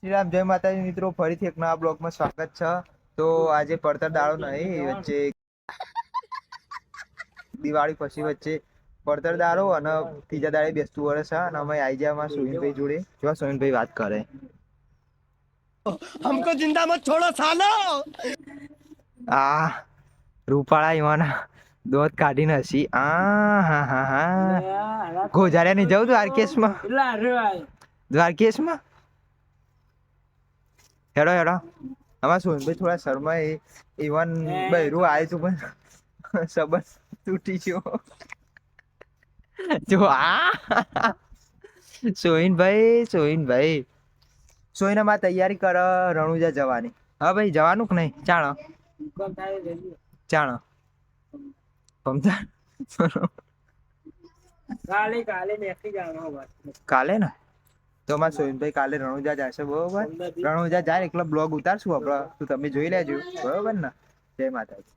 શ્રીરામ જય માતાજી મિત્રો, ફરીથી એક નવા બ્લોગમાં સ્વાગત છે. તો આજે પડતર દાડો નહીં, વચ્ચે દિવાળી પછી વચ્ચે પડતર દાડો અને ત્રીજા દાડે બેસતું વર્ષ છે અને અમે આવી ગયા અમારા સોહિનભાઈ જોડે. જો સોહિનભાઈ વાત કરે, हमको जिंदा मत छोड़ो सालो। આ રૂપાળા ઈવાના દોત કાઢીને હસી. હા હા હા, ગોજારે નહીં જવું દ્વારકેશમાં, દ્વારકેશમાં હેડો હેડો. અમારા સોહિનભાઈ થોડા શર્મા ઈવન બહેરું આવ્યું તું પણ સંબંધ તૂટી ગયો. જો આ સોહિનભાઈ સોહિનામાં તૈયારી કર રણુજા જવાની. હા ભાઈ, જવાનું કે નહીં? ચાણ કાલે ને તો અમારા સોહિનભાઈ કાલે રણુજા જશે. બરોબર, રણુજા જાય એટલે બ્લોગ ઉતારશું આપણે, તો તમે જોઈ લેજો. બરોબર ને? જય માતાજી.